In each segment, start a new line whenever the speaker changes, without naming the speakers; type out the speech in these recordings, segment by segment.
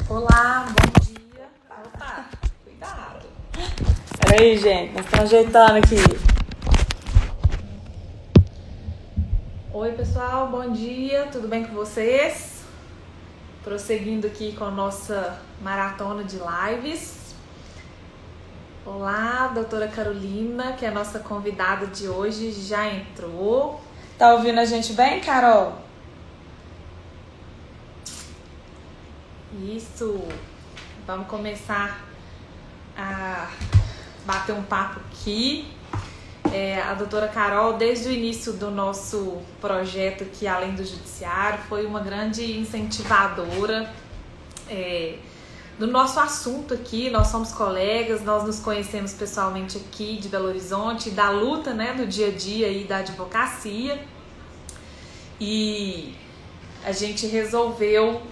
Olá, bom dia. Opa, cuidado.
Peraí, gente, nós estamos ajeitando aqui.
Oi, pessoal, bom dia, tudo bem com vocês? Prosseguindo aqui com a nossa maratona de lives. Olá, doutora Carolina, que é a nossa convidada de hoje, já entrou.
Tá ouvindo a gente bem, Carol?
Isso, vamos começar a bater um papo aqui. A doutora Carol, desde o início do nosso projeto aqui, Além do Judiciário, foi uma grande incentivadora do nosso assunto aqui. Nós somos colegas, nós nos conhecemos pessoalmente aqui de Belo Horizonte, da luta, né, do dia a dia aí da advocacia. E a gente resolveu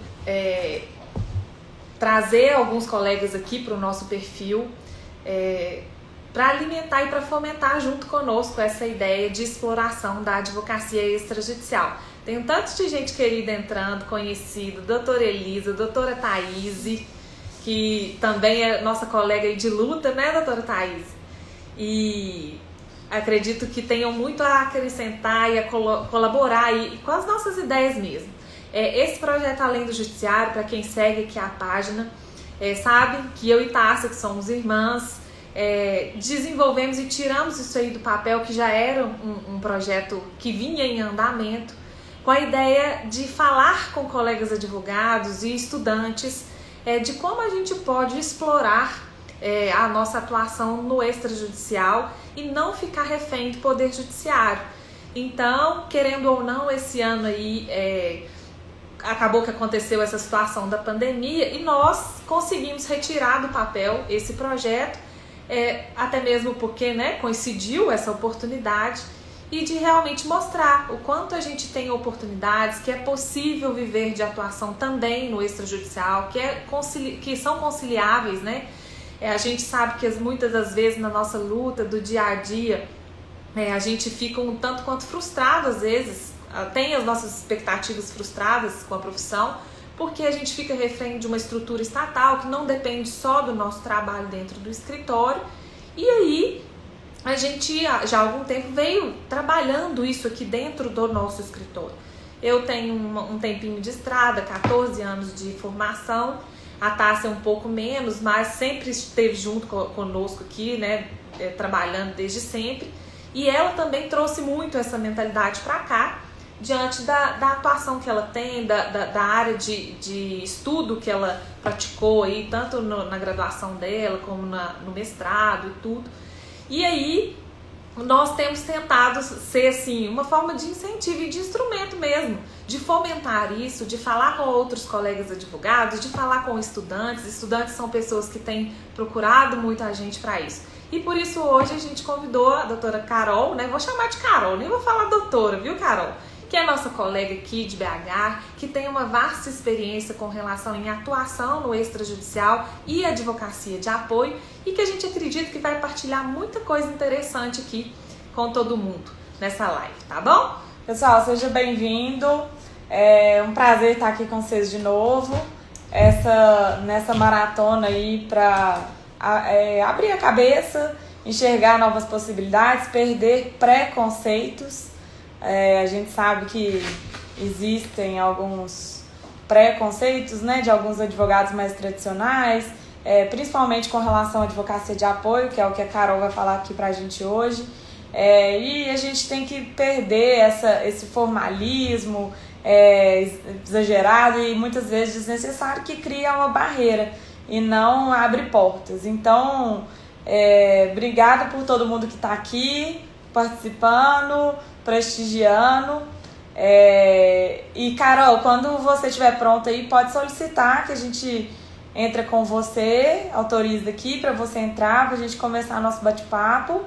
trazer alguns colegas aqui para o nosso perfil, para alimentar e para fomentar junto conosco essa ideia de exploração da advocacia extrajudicial. Tem um tanto de gente querida entrando, conhecido, doutora Elisa, doutora Thaís, que também é nossa colega aí de luta, né, doutora Thaís? E acredito que tenham muito a acrescentar e a colaborar aí com as nossas ideias mesmo. Esse projeto Além do Judiciário, para quem segue aqui a página, sabe que eu e Tássia, que somos irmãs, desenvolvemos e tiramos isso aí do papel, que já era um projeto que vinha em andamento, com a ideia de falar com colegas advogados e estudantes de como a gente pode explorar a nossa atuação no extrajudicial e não ficar refém do Poder Judiciário. Então, querendo ou não, esse ano aí acabou que aconteceu essa situação da pandemia e nós conseguimos retirar do papel esse projeto, até mesmo porque, né, coincidiu essa oportunidade, e de realmente mostrar o quanto a gente tem oportunidades, que é possível viver de atuação também no extrajudicial, que são conciliáveis, né? A gente sabe que muitas das vezes na nossa luta do dia a dia, a gente fica um tanto quanto frustrado às vezes, tem as nossas expectativas frustradas com a profissão, porque a gente fica refém de uma estrutura estatal que não depende só do nosso trabalho dentro do escritório. E aí a gente já há algum tempo veio trabalhando isso aqui dentro do nosso escritório. Eu tenho um tempinho de estrada, 14 anos de formação, a Tássia um pouco menos, mas sempre esteve junto conosco aqui, né, trabalhando desde sempre. E ela também trouxe muito essa mentalidade para cá, diante da atuação que ela tem, da área de estudo que ela praticou aí, tanto na graduação dela como no mestrado e tudo. E aí nós temos tentado ser assim, uma forma de incentivo e de instrumento mesmo, de fomentar isso, de falar com outros colegas advogados, de falar com estudantes. Estudantes são pessoas que têm procurado muito a gente para isso. E por isso hoje a gente convidou a doutora Carol, né? Vou chamar de Carol, nem vou falar doutora, viu, Carol? Que é nossa colega aqui de BH, que tem uma vasta experiência com relação em atuação no extrajudicial e advocacia de apoio, e que a gente acredita que vai partilhar muita coisa interessante aqui com todo mundo nessa live, tá bom?
Pessoal, seja bem-vindo. É um prazer estar aqui com vocês de novo. Nessa maratona aí para abrir a cabeça, enxergar novas possibilidades, perder preconceitos. A gente sabe que existem alguns preconceitos, né, de alguns advogados mais tradicionais, principalmente com relação à advocacia de apoio, que é o que a Carol vai falar aqui pra gente hoje. E a gente tem que perder esse formalismo exagerado e muitas vezes desnecessário, que cria uma barreira e não abre portas. Então, obrigada por todo mundo que está aqui participando, prestigiando. E Carol, quando você estiver pronta aí, pode solicitar que a gente entre com você, autoriza aqui para você entrar, para a gente começar nosso bate-papo.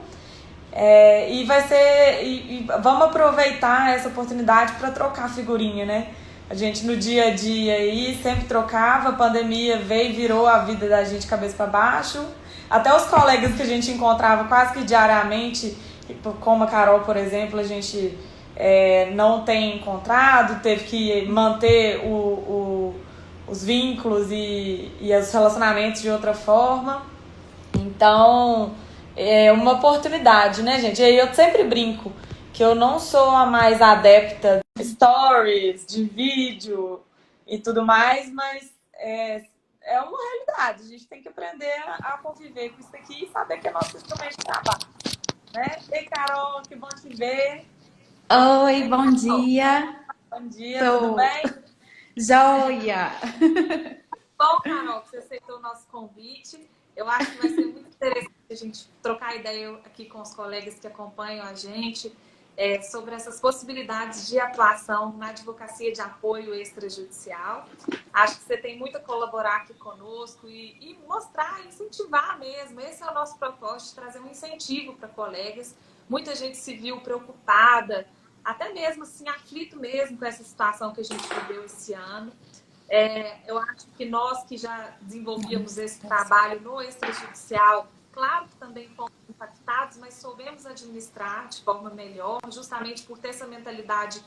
E vai ser. Vamos aproveitar essa oportunidade para trocar figurinha, né? A gente no dia a dia aí sempre trocava, a pandemia veio e virou a vida da gente cabeça para baixo. Até os colegas que a gente encontrava quase que diariamente, como a Carol, por exemplo, a gente não tem encontrado, teve que manter os vínculos e os relacionamentos de outra forma. Então, é uma oportunidade, né, gente? E aí eu sempre brinco que eu não sou a mais adepta de stories, de vídeo e tudo mais, mas é uma realidade. A gente tem que aprender a conviver com isso aqui e saber que é nosso instrumento de trabalho, né? Ei, Carol, que bom te ver.
Oi,
Ei,
bom
Carol,
dia.
bom dia, tudo
Tô
bem?
joia.
Bom, Carol, que você aceitou o nosso convite. Eu acho que vai ser muito interessante a gente trocar ideia aqui com os colegas que acompanham a gente sobre essas possibilidades de atuação na advocacia de apoio extrajudicial. Acho que você tem muito a colaborar aqui conosco e mostrar, incentivar mesmo. Esse é o nosso propósito, trazer um incentivo para colegas. Muita gente se viu preocupada, até mesmo assim, aflito mesmo com essa situação que a gente viveu esse ano. Eu acho que nós que já desenvolvíamos esse trabalho no extrajudicial, claro que também fomos impactados, mas soubemos administrar de forma melhor, justamente por ter essa mentalidade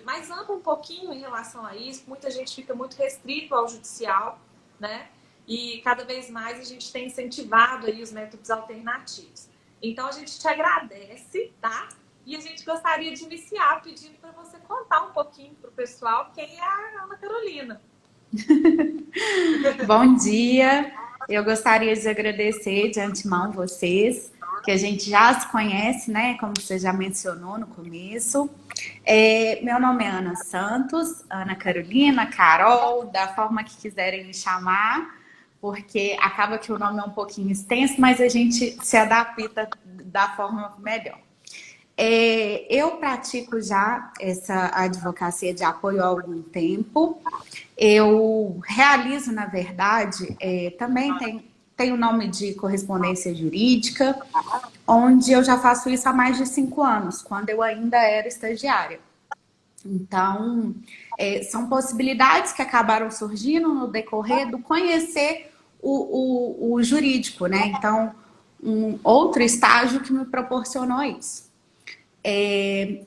mais ampla um pouquinho em relação a isso. Muita gente fica muito restrito ao judicial, né? E cada vez mais a gente tem incentivado aí os métodos alternativos. Então a gente te agradece, tá? E a gente gostaria de iniciar pedindo para você contar um pouquinho para o pessoal quem é a Ana Carolina.
Bom dia. Eu gostaria de agradecer de antemão vocês, que a gente já se conhece, né? Como você já mencionou no começo. Meu nome é Ana Santos, Ana Carolina, Carol, da forma que quiserem me chamar, porque acaba que o nome é um pouquinho extenso, mas a gente se adapta da forma melhor. Eu pratico já essa advocacia de apoio há algum tempo. Eu realizo, na verdade, também tem o nome de correspondência jurídica, onde eu já faço isso há mais de 5 anos, quando eu ainda era estagiária. Então, são possibilidades que acabaram surgindo no decorrer do conhecer o jurídico, né? Então, um outro estágio que me proporcionou isso.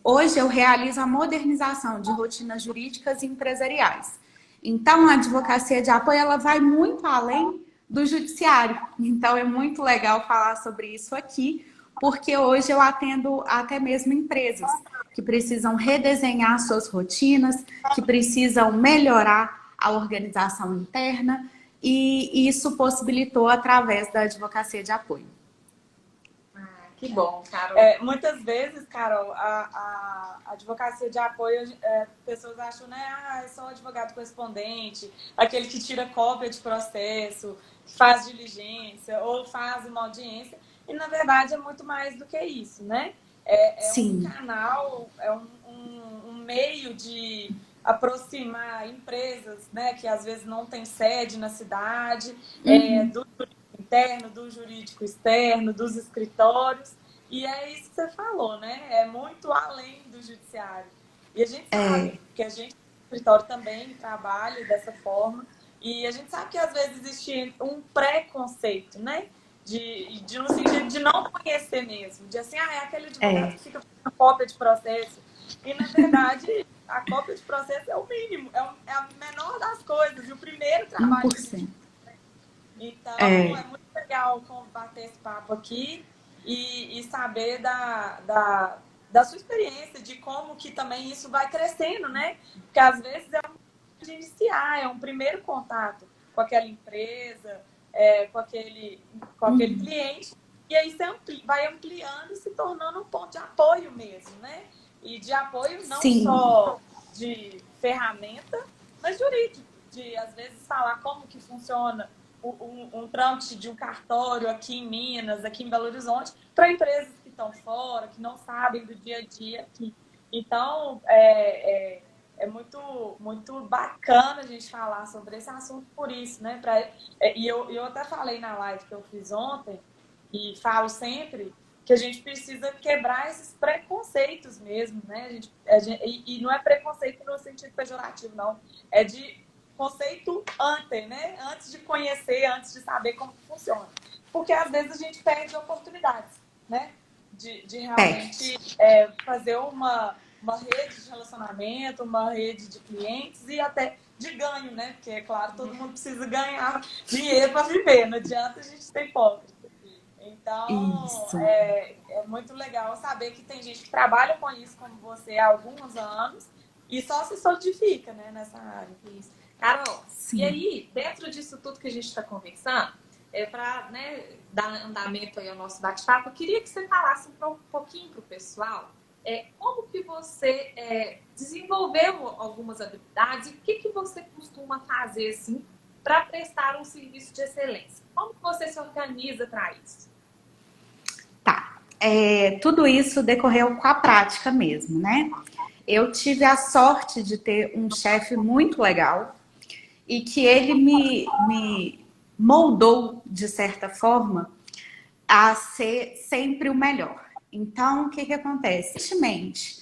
Hoje eu realizo a modernização de rotinas jurídicas e empresariais. Então, a advocacia de apoio ela vai muito além do judiciário. Então, é muito legal falar sobre isso aqui, porque hoje eu atendo até mesmo empresas que precisam redesenhar suas rotinas, que precisam melhorar a organização interna, e isso possibilitou através da advocacia de apoio.
Que bom, Carol.
Muitas vezes, Carol, a advocacia de apoio, pessoas acham, né? Eu sou advogado correspondente, aquele que tira cópia de processo, que faz diligência ou faz uma audiência. E, na verdade, é muito mais do que isso, né?
Sim.
Um canal, um meio de aproximar empresas, né? Que às vezes não tem sede na cidade, do interno, do jurídico externo, dos escritórios. E é isso que você falou, né? É muito além do judiciário. E a gente sabe que a gente, no escritório, também trabalha dessa forma. E a gente sabe que às vezes existe um preconceito, né? No sentido de não conhecer mesmo. De assim, é aquele advogado que fica fazendo cópia de processo. E, na verdade, a cópia de processo é o mínimo, é a menor das coisas. E o primeiro trabalho.
1%.
Então, é muito legal bater esse papo aqui e saber da sua experiência, de como que também isso vai crescendo, né? Porque às vezes de iniciar, é um primeiro contato com aquela empresa, com aquele cliente, e aí você vai ampliando e se tornando um ponto de apoio mesmo, né? E de apoio não só de ferramenta, mas jurídico, de às vezes falar como que funciona um trâmite de um cartório aqui em Minas, aqui em Belo Horizonte, para empresas que estão fora, que não sabem do dia a dia aqui. Então, é muito, muito bacana a gente falar sobre esse assunto por isso, né? E eu até falei na live que eu fiz ontem, e falo sempre, que a gente precisa quebrar esses preconceitos mesmo, né? E não é preconceito no sentido pejorativo, não. É de conceito antes, né? Antes de conhecer, antes de saber como funciona. Porque às vezes a gente perde oportunidades, né? De realmente fazer uma rede de relacionamento, uma rede de clientes e até de ganho, né? Porque, é claro, todo mundo precisa ganhar dinheiro para viver, não adianta a gente ter pobre. Então,
Isso.
é muito legal saber que tem gente que trabalha com isso, como você, há alguns anos, e só se solidifica, né, nessa área.
Isso. Carol,
Sim.
e aí, dentro disso tudo que a gente está conversando, para, né, dar andamento aí ao nosso bate-papo, eu queria que você falasse um pouquinho para o pessoal como que você desenvolveu algumas habilidades e o que você costuma fazer assim, para prestar um serviço de excelência. Como que você se organiza para isso?
Tá. Tudo isso decorreu com a prática mesmo, né? Eu tive a sorte de ter um chefe muito legal e que ele me moldou, de certa forma, a ser sempre o melhor. Então, o que que acontece? Independentemente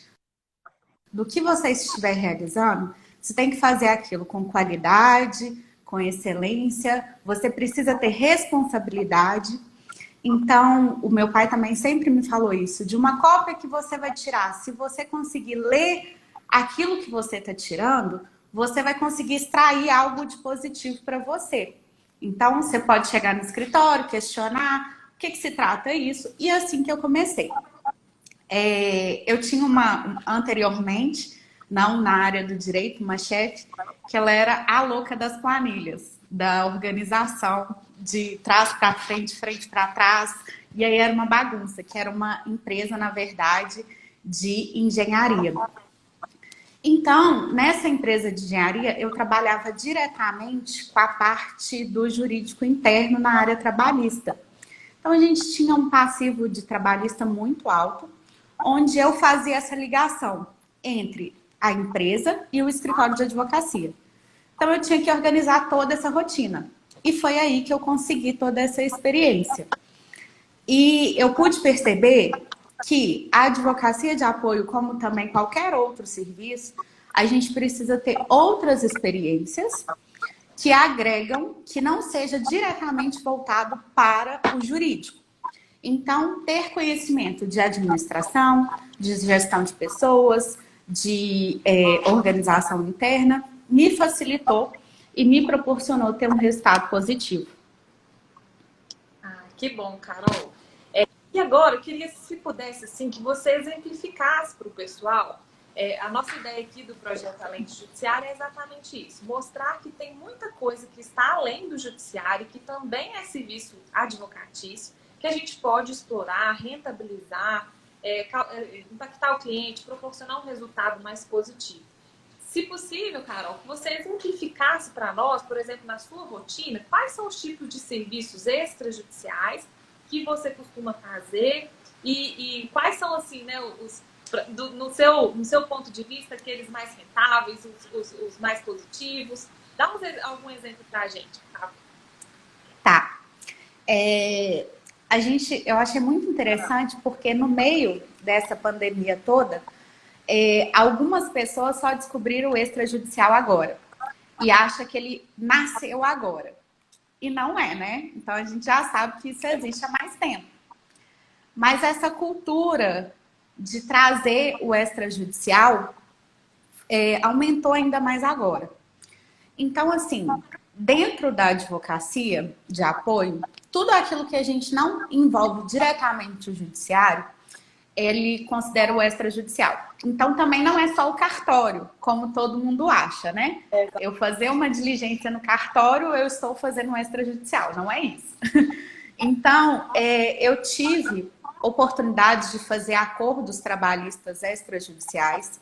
do que você estiver realizando, você tem que fazer aquilo com qualidade, com excelência, você precisa ter responsabilidade. Então, o meu pai também sempre me falou isso, de uma cópia que você vai tirar, se você conseguir ler aquilo que você está tirando, você vai conseguir extrair algo de positivo para você. Então, você pode chegar no escritório, questionar o que se trata isso, e é assim que eu comecei. Eu tinha anteriormente, não na área do direito, uma chefe, que ela era a louca das planilhas, da organização, de trás para frente, frente para trás, e aí era uma bagunça, que era uma empresa, na verdade, de engenharia. Então, nessa empresa de engenharia, eu trabalhava diretamente com a parte do jurídico interno na área trabalhista. Então, a gente tinha um passivo de trabalhista muito alto, onde eu fazia essa ligação entre a empresa e o escritório de advocacia. Então, eu tinha que organizar toda essa rotina. E foi aí que eu consegui toda essa experiência. E eu pude perceber que a advocacia de apoio, como também qualquer outro serviço, a gente precisa ter outras experiências que agregam, que não seja diretamente voltado para o jurídico. Então, ter conhecimento de administração, de gestão de pessoas, de organização interna, me facilitou e me proporcionou ter um resultado positivo.
Ah, que bom, Carol. E agora, eu queria, se pudesse, assim, que você exemplificasse para o pessoal. A nossa ideia aqui do Projeto Além do Judiciário é exatamente isso. Mostrar que tem muita coisa que está além do judiciário, que também é serviço advocatício, que a gente pode explorar, rentabilizar, impactar o cliente, proporcionar um resultado mais positivo. Se possível, Carol, que você exemplificasse para nós, por exemplo, na sua rotina, quais são os tipos de serviços extrajudiciais que você costuma fazer e quais são, assim, né, no seu ponto de vista, aqueles mais rentáveis, os mais positivos. Dá algum exemplo para a gente, tá?
Tá. Eu achei muito interessante porque no meio dessa pandemia toda, algumas pessoas só descobriram o extrajudicial agora e acha que ele nasceu agora. E não é, né? Então a gente já sabe que isso existe há mais tempo. Mas essa cultura de trazer o extrajudicial aumentou ainda mais agora. Então, assim, dentro da advocacia de apoio, tudo aquilo que a gente não envolve diretamente o judiciário, ele considera o extrajudicial. Então, também não é só o cartório, como todo mundo acha, né? Eu fazer uma diligência no cartório, eu estou fazendo um extrajudicial, não é isso. Então, eu tive oportunidade de fazer acordos trabalhistas extrajudiciais,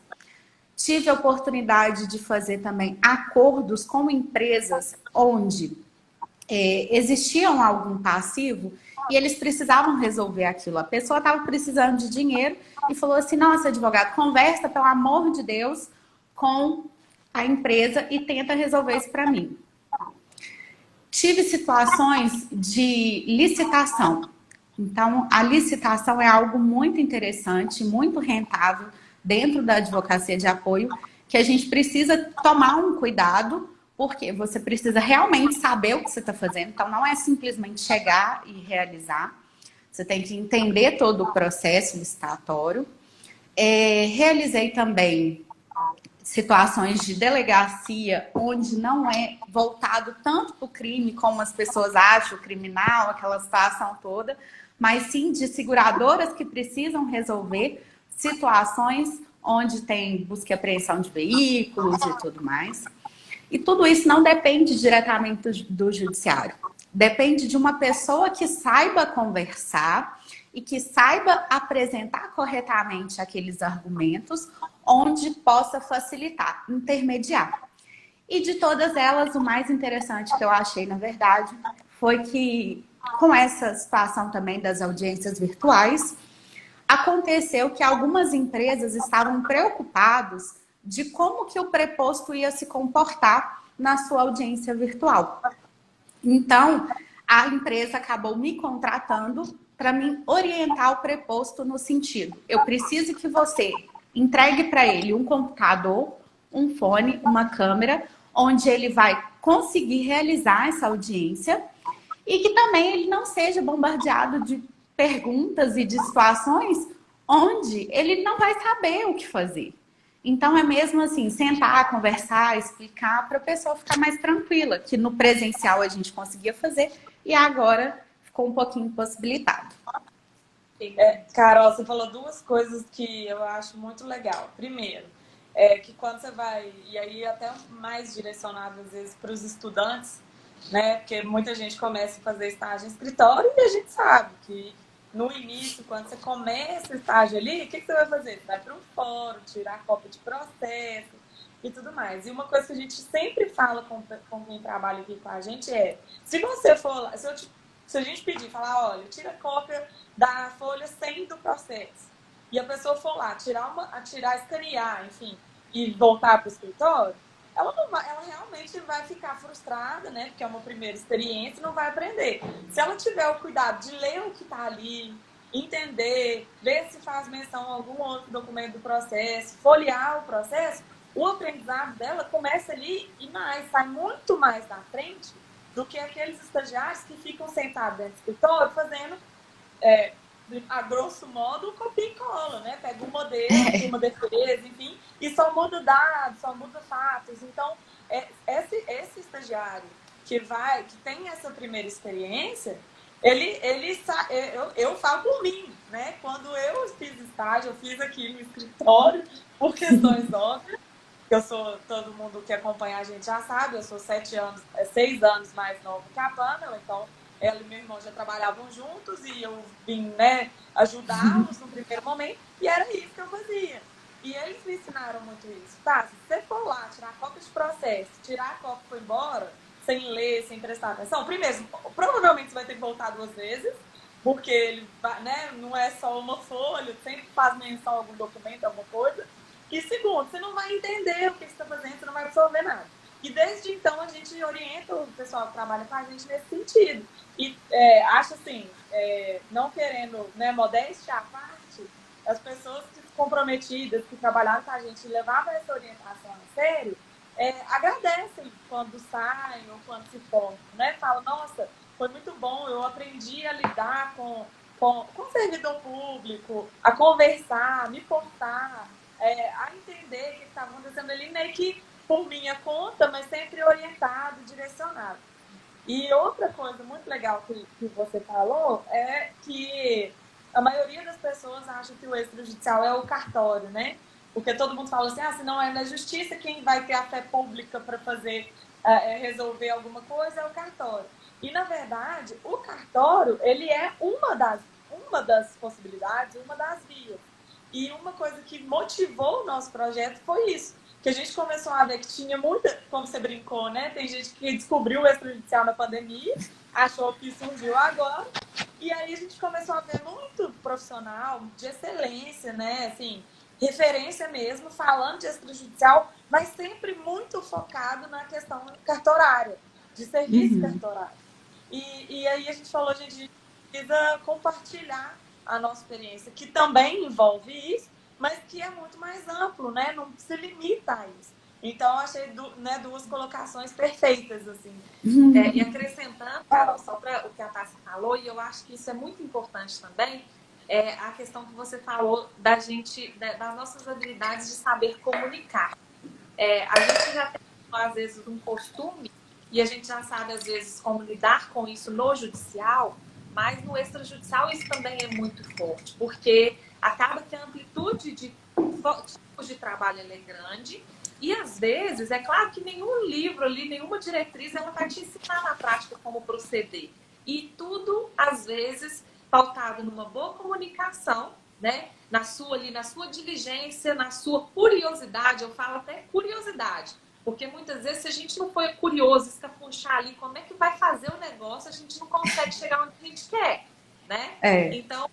tive a oportunidade de fazer também acordos com empresas onde existiam algum passivo e eles precisavam resolver aquilo. A pessoa estava precisando de dinheiro e falou assim, nossa, advogado, conversa, pelo amor de Deus, com a empresa e tenta resolver isso para mim. Tive situações de licitação. Então, a licitação é algo muito interessante, muito rentável dentro da advocacia de apoio, que a gente precisa tomar um cuidado, porque você precisa realmente saber o que você está fazendo. Então, não é simplesmente chegar e realizar. Você tem que entender todo o processo licitatório. Realizei também situações de delegacia onde não é voltado tanto para o crime como as pessoas acham, o criminal, aquela situação toda, mas sim de seguradoras que precisam resolver situações onde tem busca e apreensão de veículos e tudo mais. E tudo isso não depende diretamente do judiciário. Depende de uma pessoa que saiba conversar e que saiba apresentar corretamente aqueles argumentos onde possa facilitar, intermediar. E de todas elas, o mais interessante que eu achei, na verdade, foi que com essa situação também das audiências virtuais, aconteceu que algumas empresas estavam preocupados de como que o preposto ia se comportar na sua audiência virtual. Então, a empresa acabou me contratando para me orientar o preposto no sentido, eu preciso que você entregue para ele um computador, um fone, uma câmera, onde ele vai conseguir realizar essa audiência e que também ele não seja bombardeado de perguntas e de situações onde ele não vai saber o que fazer. Então é mesmo assim, sentar, conversar, explicar para a pessoa ficar mais tranquila, que no presencial a gente conseguia fazer e agora ficou um pouquinho impossibilitado.
Carol, você falou duas coisas que eu acho muito legal. Primeiro, que quando você vai, e aí até mais direcionado às vezes para os estudantes, né? Porque muita gente começa a fazer estágio em escritório e a gente sabe que no início, quando você começa o estágio ali, o que você vai fazer? Você vai para um fórum, tirar cópia de processo e tudo mais. E uma coisa que a gente sempre fala com quem trabalha aqui com a gente é, se você for lá, se a gente pedir, falar, olha, tira cópia da folha 100 do processo, e a pessoa for lá, escanear, enfim, e voltar para o escritório, ela realmente vai ficar frustrada, né? Porque é uma primeira experiência e não vai aprender. Se ela tiver o cuidado de ler o que está ali, entender, ver se faz menção a algum outro documento do processo, folhear o processo, o aprendizado dela começa ali e sai muito mais na frente do que aqueles estagiários que ficam sentados dentro do escritório fazendo, a grosso modo, copia e cola, né? Pega um modelo, uma defesa, enfim, e só muda dados, só muda fatos. Então, esse estagiário que tem essa primeira experiência, eu falo por mim, né? Quando eu fiz estágio, eu fiz aqui no escritório, por questões óbvias. Todo mundo que acompanha a gente já sabe, eu sou 6 anos mais nova que a Pamela, então ela e meu irmão já trabalhavam juntos e eu vim, né, ajudá-los no primeiro momento, e era isso que eu fazia. E eles me ensinaram muito isso, tá? Se você for lá tirar cópia de processo, tirar a cópia e for embora, sem ler, sem prestar atenção, primeiro, provavelmente você vai ter que voltar 2 vezes, porque ele, né, não é só uma folha, sempre faz menção a algum documento, alguma coisa. E segundo, você não vai entender o que você está fazendo, você não vai absorver nada. E desde então a gente orienta o pessoal que trabalha com a gente nesse sentido. E acho assim, não querendo, né, modéstia à parte, as pessoas comprometidas que trabalharam com a gente e levavam essa orientação a sério, agradecem quando saem ou quando se formam, né? Falam, nossa, foi muito bom, eu aprendi a lidar com servidor público, a conversar, a me portar, a entender o que estava acontecendo ali, meio que por minha conta, mas sempre orientado, direcionado. E outra coisa muito legal que você falou é que a maioria das pessoas acha que o extrajudicial é o cartório, né? Porque todo mundo fala assim, se não é na justiça, quem vai ter a fé pública para fazer, resolver alguma coisa é o cartório. E, na verdade, o cartório, ele é uma das possibilidades, uma das vias. E uma coisa que motivou o nosso projeto foi isso, que a gente começou a ver que tinha muita, como você brincou, né? Tem gente que descobriu o extrajudicial na pandemia, achou que surgiu agora, e aí a gente começou a ver muito profissional de excelência, né? Assim, referência mesmo, falando de extrajudicial, mas sempre muito focado na questão cartorária, de serviço cartorário. E aí a gente falou, a gente precisa compartilhar a nossa experiência, que também envolve isso, mas que é muito mais amplo, né? Não se limita a isso. Então, eu achei duas colocações perfeitas, assim.
E acrescentando, Carol, só para o que a Tássia falou, e eu acho que isso é muito importante também, a questão que você falou das nossas habilidades de saber comunicar. A gente já tem, às vezes, um costume, e a gente já sabe, às vezes, como lidar com isso no judicial, mas no extrajudicial isso também é muito forte, porque acaba que a amplitude de tipos de trabalho é grande, e às vezes, é claro que nenhum livro ali, nenhuma diretriz, ela vai te ensinar na prática como proceder. E tudo, às vezes, pautado numa boa comunicação, né? Na sua diligência, na sua curiosidade, eu falo até curiosidade. Porque muitas vezes, se a gente não for curioso, escapunchar ali como é que vai fazer o negócio, a gente não consegue chegar onde a gente quer, né? Então,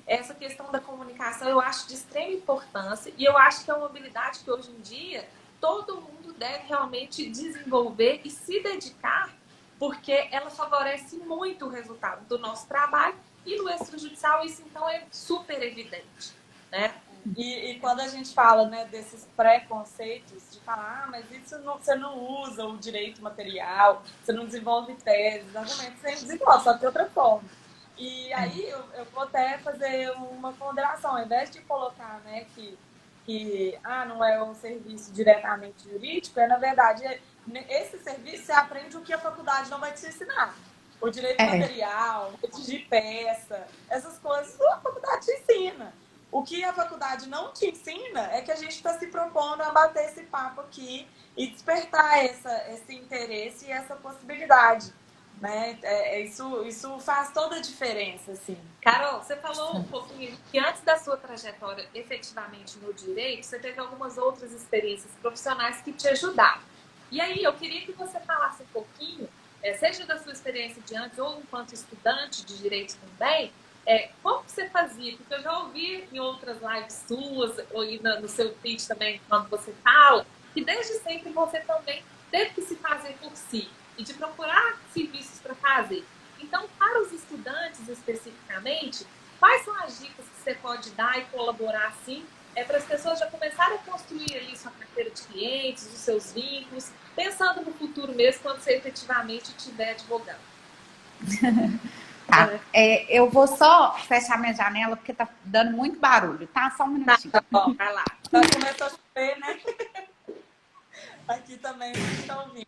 essa questão da comunicação eu acho de extrema importância e eu acho que é uma habilidade que hoje em dia todo mundo deve realmente desenvolver e se dedicar, porque ela favorece muito o resultado do nosso trabalho e no extrajudicial isso então é super evidente, né?
E quando a gente fala, né, desses preconceitos, de falar, mas isso não, você não usa o direito material, você não desenvolve teses, argumentos, você desenvolve, só que de outra forma. E aí eu vou até fazer uma ponderação, ao invés de colocar, né, que não é um serviço diretamente jurídico, na verdade, esse serviço você aprende o que a faculdade não vai te ensinar. O direito material, de peça, essas coisas a faculdade te ensina. O que a faculdade não te ensina é que a gente está se propondo a bater esse papo aqui e despertar esse interesse e essa possibilidade. Né? Isso faz toda a diferença, assim.
Carol, você falou um pouquinho que antes da sua trajetória efetivamente no direito, você teve algumas outras experiências profissionais que te ajudaram. E aí eu queria que você falasse um pouquinho, seja da sua experiência de antes ou enquanto estudante de direito também, como você fazia? Porque eu já ouvi em outras lives suas, ou no seu feed também, quando você fala, que desde sempre você também teve que se fazer por si e de procurar serviços para fazer. Então, para os estudantes especificamente, quais são as dicas que você pode dar e colaborar assim, para as pessoas já começarem a construir ali sua carteira de clientes, os seus vínculos, pensando no futuro mesmo, quando você efetivamente estiver advogando?
Tá, eu vou só fechar minha janela porque tá dando muito barulho, tá? Só um minutinho.
Tá bom, vai lá.
Começou a chover, né? Aqui também estão ouvindo.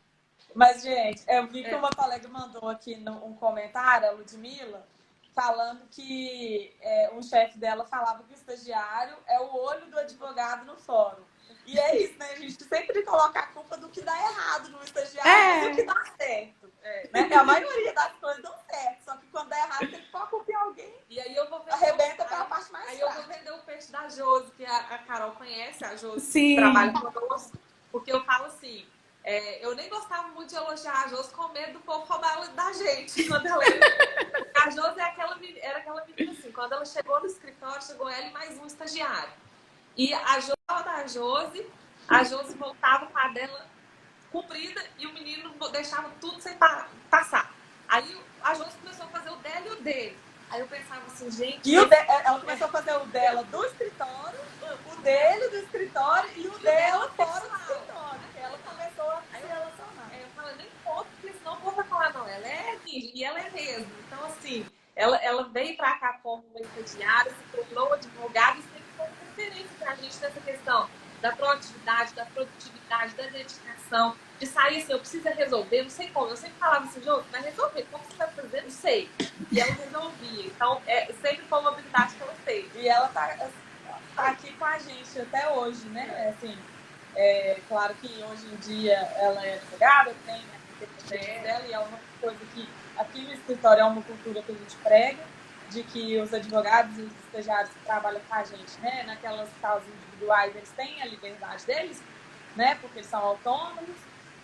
Mas, gente, eu vi que uma colega mandou aqui um comentário, a Ludmilla, falando que um chefe dela falava que o estagiário é o olho do advogado no fórum. E é isso, né? A gente sempre coloca a culpa do que dá errado no estagiário e do que dá certo. Né? A maioria das coisas dão certo, só que quando dá errado, tem que pôr a culpa em alguém.
E aí eu vou vender
arrebenta pela parte mais
Aí
fraca.
eu vou vender o peixe da Josi, que a Carol conhece, a Josi trabalha conosco, porque eu falo assim, eu nem gostava muito de elogiar a Josi com medo do povo roubar da gente. Quando ela a Josi era aquela menina assim, quando ela chegou no escritório, chegou ela e mais um estagiário. E a Josi voltava com a dela comprida e o menino deixava tudo sem passar. Aí a Josi começou a fazer o dela e o dele. Aí eu pensava assim, gente...
ela começou a fazer o dela do escritório, o dele do escritório e o dela fora do escritório. Ela começou a se relacionar.
Eu falei, nem conto, porque senão o povo vai falar, não, ela é ninja, e ela é mesmo. Então, assim, ela veio pra cá como uma estagiária, se tornou advogada e sempre foi uma referência pra gente nessa questão da proatividade, da produtividade, da dedicação, de sair assim, eu preciso resolver, não sei como. Eu sempre falava assim, Jô, vai resolver, como você vai fazer? Não sei. E ela resolvia. Então, sempre foi uma habilidade que ela fez.
E ela tá aqui com a gente até hoje, né? Assim, claro que hoje em dia ela é advogada, tem a carteira dela, e é uma coisa que aqui no escritório é uma cultura que a gente prega, de que os advogados e os estagiários que trabalham com a gente, né, naquelas causas individuais, eles têm a liberdade deles, né, porque eles são autônomos.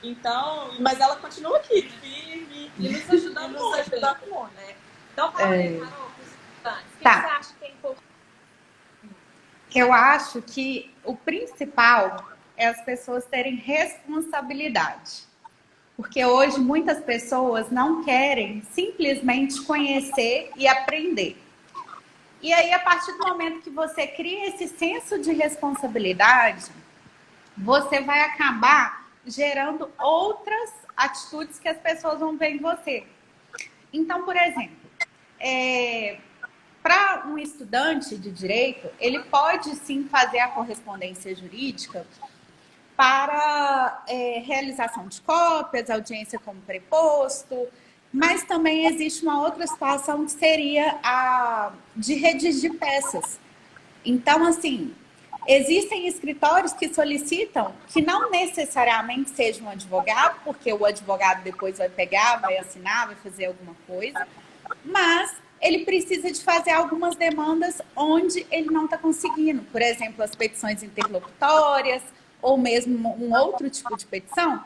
Então, mas ela continua aqui, firme,
e nos ajudando muito, né? Então, fala aí, Carol, para os estudantes, o que você acha que é importante?
Eu acho que o principal é as pessoas terem responsabilidade. Porque hoje muitas pessoas não querem simplesmente conhecer e aprender. E aí, a partir do momento que você cria esse senso de responsabilidade, você vai acabar gerando outras atitudes que as pessoas vão ver em você. Então, por exemplo, para um estudante de direito, ele pode sim fazer a correspondência jurídica para realização de cópias, audiência como preposto, mas também existe uma outra situação que seria a de redigir peças. Então, assim, existem escritórios que solicitam que não necessariamente seja um advogado, porque o advogado depois vai pegar, vai assinar, vai fazer alguma coisa, mas ele precisa de fazer algumas demandas onde ele não está conseguindo. Por exemplo, as petições interlocutórias ou mesmo um outro tipo de petição,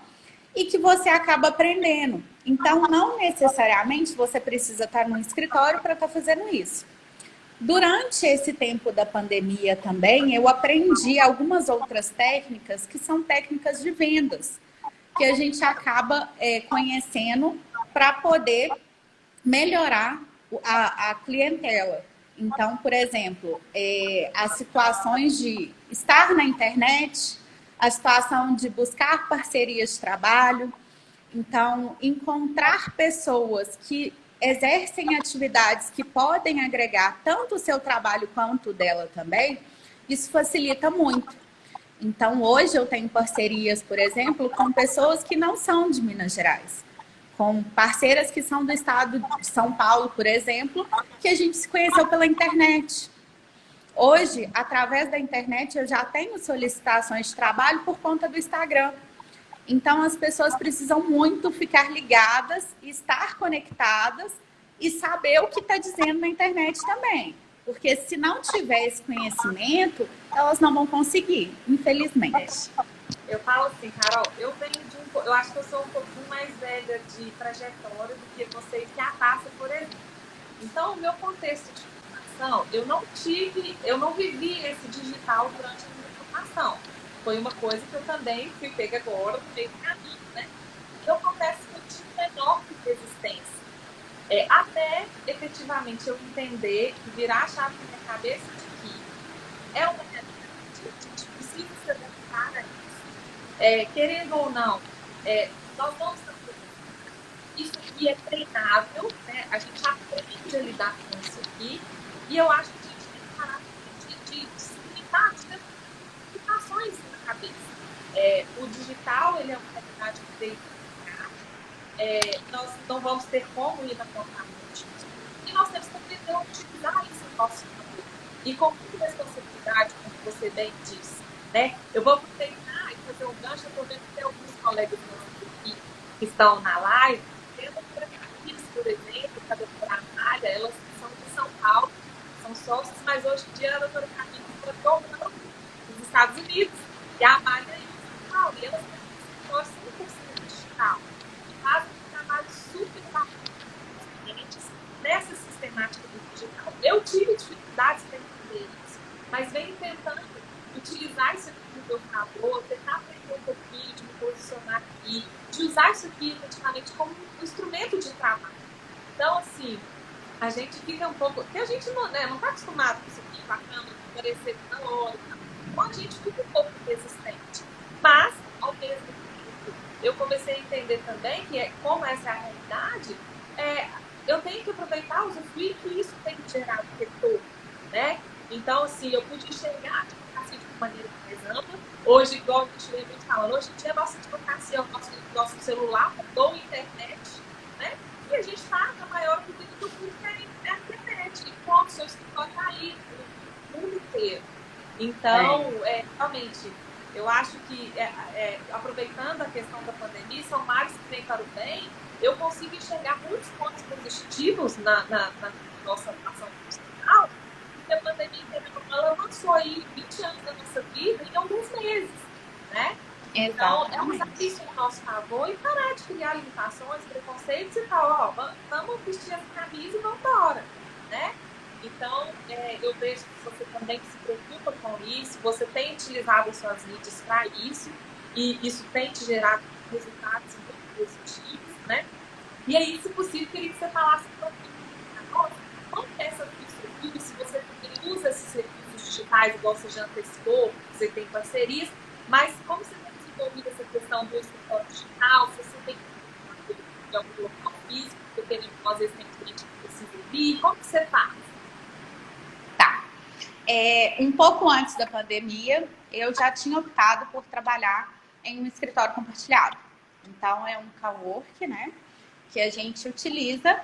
e que você acaba aprendendo. Então, não necessariamente você precisa estar no escritório para estar fazendo isso. Durante esse tempo da pandemia também, eu aprendi algumas outras técnicas que são técnicas de vendas, que a gente acaba conhecendo para poder melhorar a clientela. Então, por exemplo, as situações de estar na internet, a situação de buscar parcerias de trabalho, então, encontrar pessoas que exercem atividades que podem agregar tanto o seu trabalho quanto o dela também, isso facilita muito. Então, hoje eu tenho parcerias, por exemplo, com pessoas que não são de Minas Gerais, com parceiras que são do estado de São Paulo, por exemplo, que a gente se conheceu pela internet. Hoje, através da internet, eu já tenho solicitações de trabalho por conta do Instagram. Então, as pessoas precisam muito ficar ligadas, estar conectadas e saber o que está dizendo na internet também. Porque se não tiver esse conhecimento, elas não vão conseguir, infelizmente.
Eu falo assim, Carol, eu acho que eu sou um pouquinho mais velha de trajetória do que você que a passa, por exemplo. Então, o meu contexto de formação, eu não vivi esse digital durante a minha formação. Foi uma coisa que eu também fui pega agora no meio do caminho, né? E acontece que eu tinha menor resistência. Até efetivamente eu entender e virar a chave na minha cabeça de que é uma realidade, a gente precisa se adaptar a isso. Querendo ou não, nós vamos isso aqui é treinável, né? A gente aprende a lidar com isso aqui, e eu acho que a gente tem que parar de se limitar, de ter limitações na cabeça. O digital, ele é uma realidade que veio para cá. Nós não vamos ter como ir na contramão, e nós temos que aprender a utilizar isso em nosso favor. E com muita responsabilidade, como você bem disse, né? Eu vou aproveitar e fazer um gancho, eu estou vendo que tem alguns colegas aqui que estão na live. Tem a doutora Camila, por exemplo, a doutora Amália, elas são de São Paulo, são sócios, mas hoje em dia a doutora Camila está tornando nos Estados Unidos, e a Amália é em São Paulo, e elas têm 100% digital, e fazem um trabalho super bacana com os clientes nessa sistemática do digital. Eu tive dificuldades para entender isso, mas venho tentando utilizar isso aqui no meu favor, tentar aprender um pouquinho, de me posicionar aqui, de usar isso aqui efetivamente como um instrumento de trabalho. Então, assim, a gente fica um pouco... Porque a gente não está acostumado com isso aqui, com a câmera, aparecer na hora, então a gente fica um pouco resistente. Mas, ao mesmo tempo, eu comecei a entender também que, como essa é a realidade, eu tenho que aproveitar, usufruir que isso tem gerado retorno, né? Então, assim, eu pude enxergar de maneira mais ampla. Hoje, igual a gente lembra de falando, hoje em dia a nossa advocacia, o nosso celular mudou a internet, né? E a gente está na maior medida do mundo que é a internet. E como o seu escritório está aí, no mundo inteiro. Então, realmente, eu acho que, aproveitando a questão da pandemia, são males que vêm para o bem, eu consigo enxergar muitos pontos positivos na nossa ação profissional. A pandemia ela avançou aí 20 anos da nossa vida em alguns meses, né? Então, é um exercício no nosso favor e parar de criar limitações, preconceitos e tal, vamos vestir essa camisa e vamos embora, né? Então, eu vejo que você também se preocupa com isso, você tem utilizado as suas mídias para isso, e isso tem te gerado resultados muito positivos, né? E aí, se possível, queria que você falasse um pouquinho para nós, como é essa estrutura, se você usa esses serviços digitais, igual você já antecipou, você tem parcerias, mas como você tem desenvolvido essa questão do escritório digital, se você tem de algum local físico, porque às vezes tem cliente que precisa vir, como que você faz?
Tá. Um pouco antes da pandemia, eu já tinha optado por trabalhar em um escritório compartilhado. Então, é um cowork, né, que a gente utiliza.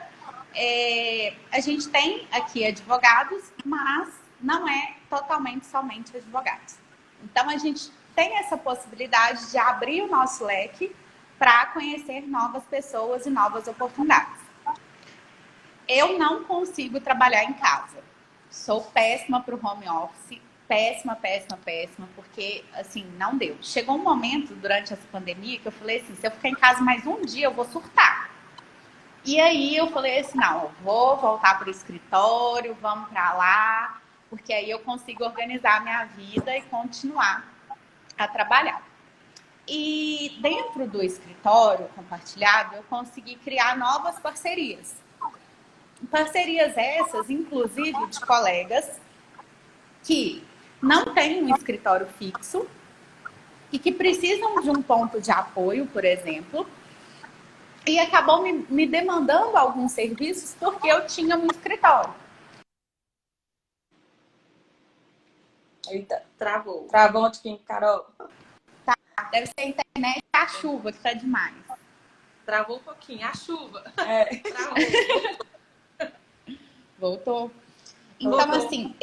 A gente tem aqui advogados, mas não é totalmente somente advogados. Então, a gente tem essa possibilidade de abrir o nosso leque para conhecer novas pessoas e novas oportunidades. Eu não consigo trabalhar em casa. Sou péssima para o home office. Péssima, porque, assim, não deu. Chegou um momento, durante essa pandemia, que eu falei assim, se eu ficar em casa mais um dia, eu vou surtar. E aí eu falei assim, não, eu vou voltar para o escritório, vamos para lá, porque aí eu consigo organizar a minha vida e continuar a trabalhar. E dentro do escritório compartilhado, eu consegui criar novas parcerias. Parcerias essas, inclusive, de colegas que não têm um escritório fixo e que precisam de um ponto de apoio, por exemplo, e acabou me demandando alguns serviços porque eu tinha um escritório.
Eita,
Travou.
travou um tiquinho, Carol.
Tá? Deve ser a internet e a chuva que tá demais.
Travou um pouquinho. A chuva. Travou.
Voltou? Então, assim,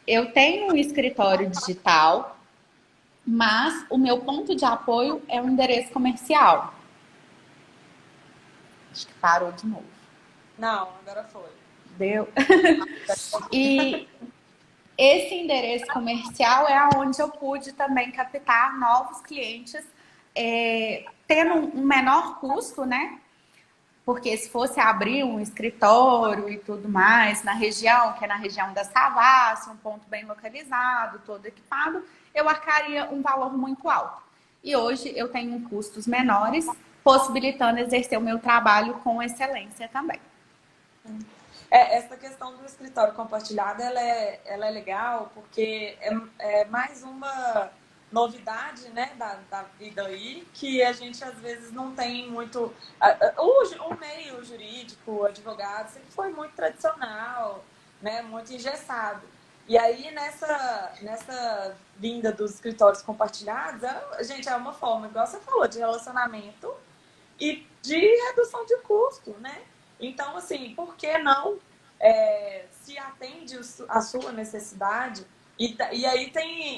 eu tenho um escritório digital, mas o meu ponto de apoio é um endereço comercial. Acho que parou de novo.
Não, agora foi.
Deu? E esse endereço comercial é onde eu pude também captar novos clientes, tendo um menor custo, né? Porque se fosse abrir um escritório e tudo mais na região, que é na região da Savassi, um ponto bem localizado, todo equipado, eu arcaria um valor muito alto. E hoje eu tenho custos menores, possibilitando exercer o meu trabalho com excelência também.
Essa questão do escritório compartilhado, ela é legal porque é mais uma novidade, né, da vida aí, que a gente às vezes não tem muito... O meio jurídico, o advogado, sempre foi muito tradicional, né, muito engessado. E aí, nessa vinda dos escritórios compartilhados, gente, é uma forma, igual você falou, de relacionamento e de redução de custo, né? Então, assim, por que não se atende a sua necessidade? E aí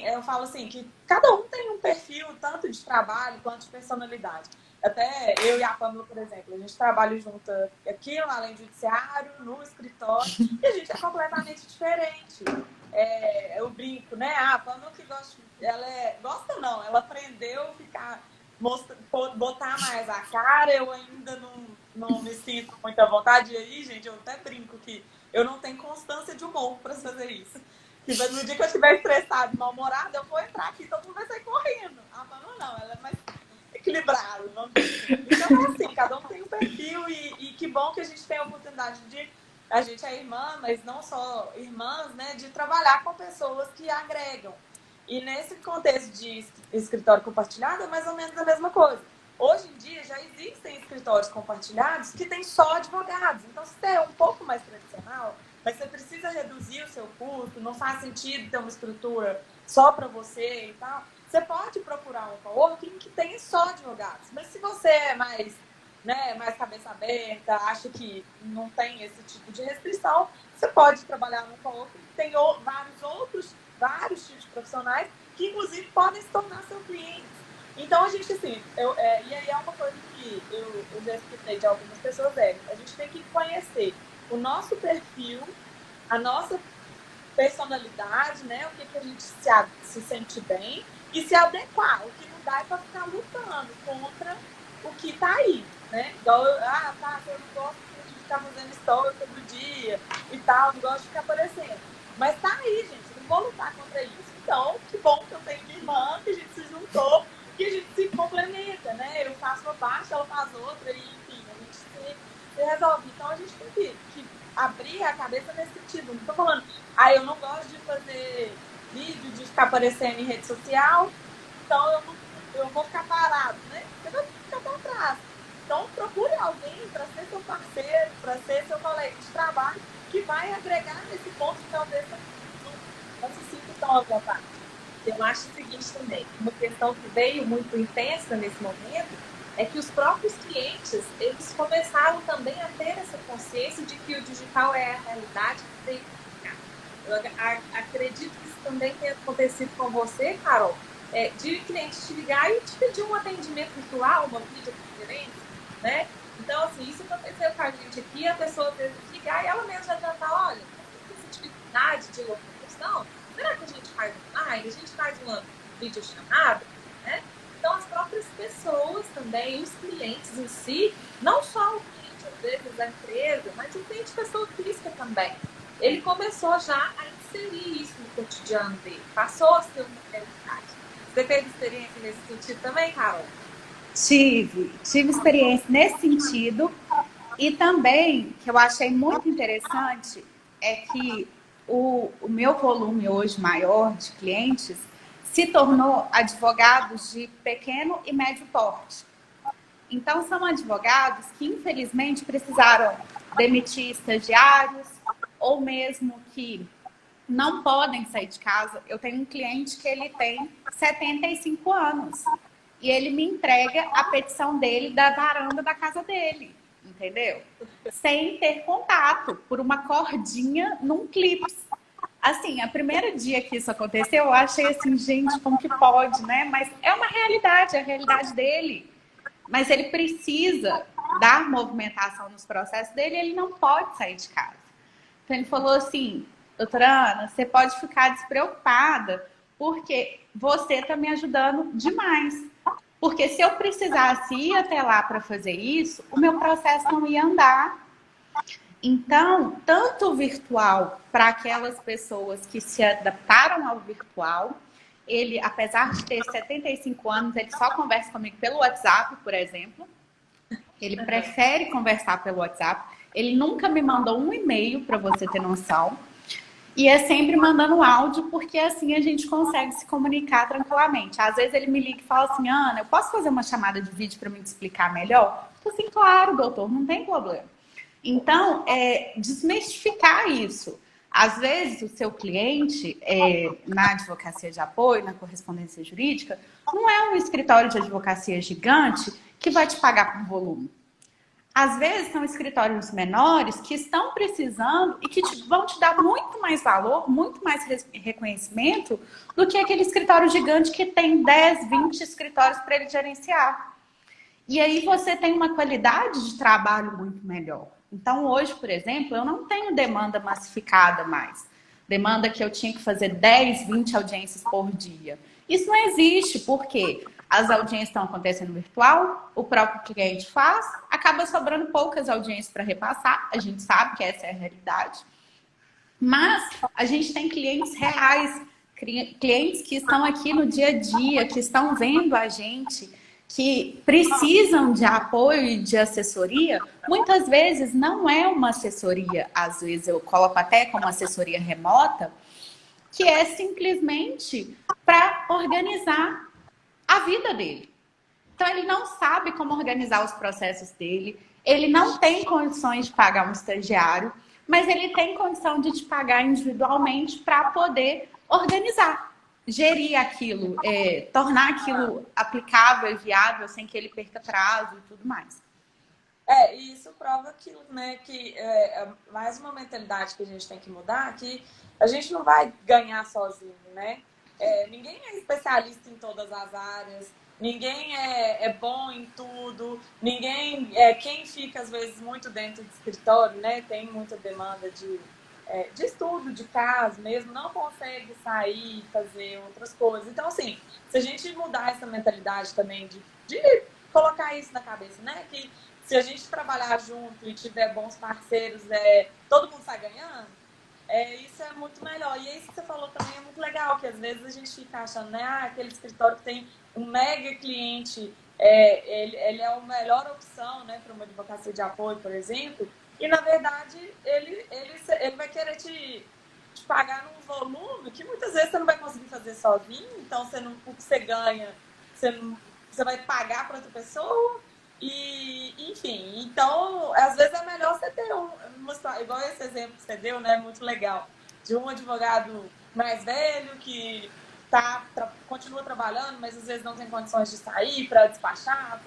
eu falo assim, que cada um tem um perfil tanto de trabalho quanto de personalidade. Até eu e a Pâmela, por exemplo, a gente trabalha junto aqui no Além Judiciário, no escritório, e a gente é completamente diferente. Eu brinco, né? A Pâmela que gosta, gosta não, ela aprendeu a ficar... botar mais a cara, eu ainda não me sinto muita vontade. E aí, gente, eu até brinco que eu não tenho constância de humor para fazer isso. Que no dia que eu estiver estressado, mal-humorada, eu vou entrar aqui, todo mundo vai sair correndo. A Manu não, ela é mais equilibrada. Então, assim, cada um tem um perfil e que bom que a gente tem a oportunidade de... A gente é irmã, mas não só irmãs, né? De trabalhar com pessoas que agregam. E nesse contexto de escritório compartilhado é mais ou menos a mesma coisa. Hoje em dia já existem escritórios compartilhados que têm só advogados. Então, se é um pouco mais tradicional, mas você precisa reduzir o seu custo, não faz sentido ter uma estrutura só para você e tal, você pode procurar um coworking que tenha só advogados. Mas se você é mais cabeça aberta, acha que não tem esse tipo de restrição, você pode trabalhar num coworking que tem vários tipos de profissionais que, inclusive, podem se tornar seu cliente. Então, a gente, assim, e aí é uma coisa que eu já escutei de algumas pessoas, a gente tem que conhecer o nosso perfil, a nossa personalidade, né? O que a gente se sente bem e se adequar. O que não dá é para ficar lutando contra o que tá aí, né? Igual, eu não gosto de ficar fazendo stories todo dia e tal, não gosto de ficar aparecendo. Mas tá aí, gente, não vou lutar contra isso. Então, que bom que eu tenho minha irmã, que a gente se juntou, que a gente se complementa, né? Eu faço uma parte, ela faz outra, e enfim, a gente se resolve. Então, a gente tem que abrir a cabeça nesse sentido. Não tô falando, eu não gosto de fazer vídeo, de ficar aparecendo em rede social, então eu vou ficar parado, né? Você vai ficar para trás. Então, procure alguém para ser seu parceiro, para ser seu colega de trabalho, que vai agregar nesse ponto que talvez não se sinta tão à vontade.
eu acho o seguinte também, uma questão que veio muito intensa nesse momento é que os próprios clientes, eles começaram também a ter essa consciência de que o digital é a realidade que tem que ficar. Eu acredito que isso também tenha acontecido com você, Carol, de cliente te ligar e te pedir um atendimento virtual, uma videoconferência, né? Então, assim, isso aconteceu com a gente aqui, a pessoa teve que ligar e ela mesma já tentar, olha, tem essa dificuldade de locomoção, será que a gente faz online? A gente faz uma videochamada, né? Então, as próprias pessoas também, os clientes em si, não só o cliente, às vezes, da empresa, mas o cliente pessoa física também. Ele começou já a inserir isso no cotidiano dele, passou a ser uma realidade. Você teve experiência nesse sentido também, Carol?
Tive experiência nesse sentido. E também, que eu achei muito interessante, é que o meu volume hoje maior de clientes se tornou advogados de pequeno e médio porte. Então, são advogados que, infelizmente, precisaram demitir estagiários ou mesmo que não podem sair de casa. Eu tenho um cliente que ele tem 75 anos e ele me entrega a petição dele da varanda da casa dele, entendeu? Sem ter contato, por uma cordinha num clipe. Assim, a primeiro dia que isso aconteceu, eu achei assim, gente, como que pode, né? Mas é uma realidade, é a realidade dele. Mas ele precisa dar movimentação nos processos dele, ele não pode sair de casa. Então ele falou assim, doutora Ana, você pode ficar despreocupada, porque você está me ajudando demais. Porque se eu precisasse ir até lá para fazer isso, o meu processo não ia andar. Então, tanto o virtual para aquelas pessoas que se adaptaram ao virtual, ele, apesar de ter 75 anos, ele só conversa comigo pelo WhatsApp, por exemplo. Ele prefere conversar pelo WhatsApp. Ele nunca me mandou um e-mail, para você ter noção. E é sempre mandando áudio, porque assim a gente consegue se comunicar tranquilamente. Às vezes ele me liga e fala assim, Ana, eu posso fazer uma chamada de vídeo para me explicar melhor? Eu assim, claro, doutor, não tem problema. Então, desmistificar isso. Às vezes, o seu cliente, na advocacia de apoio, na correspondência jurídica, não é um escritório de advocacia gigante que vai te pagar por volume. Às vezes, são escritórios menores que estão precisando e que vão te dar muito mais valor, muito mais reconhecimento do que aquele escritório gigante que tem 10, 20 escritórios para ele gerenciar. E aí você tem uma qualidade de trabalho muito melhor. Então, hoje, por exemplo, eu não tenho demanda massificada mais. Demanda que eu tinha que fazer 10, 20 audiências por dia. Isso não existe, porque as audiências estão acontecendo virtual, o próprio cliente faz, acaba sobrando poucas audiências para repassar, a gente sabe que essa é a realidade. Mas a gente tem clientes reais, clientes que estão aqui no dia a dia, que estão vendo a gente, que precisam de apoio e de assessoria. Muitas vezes não é uma assessoria, às vezes eu coloco até como assessoria remota, que é simplesmente para organizar a vida dele. Então ele não sabe como organizar os processos dele, ele não tem condições de pagar um estagiário, mas ele tem condição de te pagar individualmente para poder organizar, gerir aquilo, tornar aquilo aplicável e viável sem que ele perca prazo e tudo mais.
E isso prova aquilo, né, que é mais uma mentalidade que a gente tem que mudar, que a gente não vai ganhar sozinho, né? Ninguém é especialista em todas as áreas, ninguém é bom em tudo, ninguém quem fica às vezes muito dentro do escritório, né, tem muita demanda de estudo, de caso mesmo, não consegue sair e fazer outras coisas. Então, assim, se a gente mudar essa mentalidade também de colocar isso na cabeça, né, que se a gente trabalhar junto e tiver bons parceiros, todo mundo sai ganhando, isso é muito melhor. E isso que você falou também é muito legal, que às vezes a gente fica achando, né, aquele escritório que tem um mega cliente, ele é a melhor opção, né, para uma advocacia de apoio, por exemplo, e na verdade ele vai querer te pagar num volume que muitas vezes você não vai conseguir fazer sozinho, então o que você ganha, você vai pagar para outra pessoa. E, enfim, então, às vezes é melhor você ter igual esse exemplo que você deu, né? Muito legal. De um advogado mais velho que continua trabalhando, mas às vezes não tem condições de sair para despachar,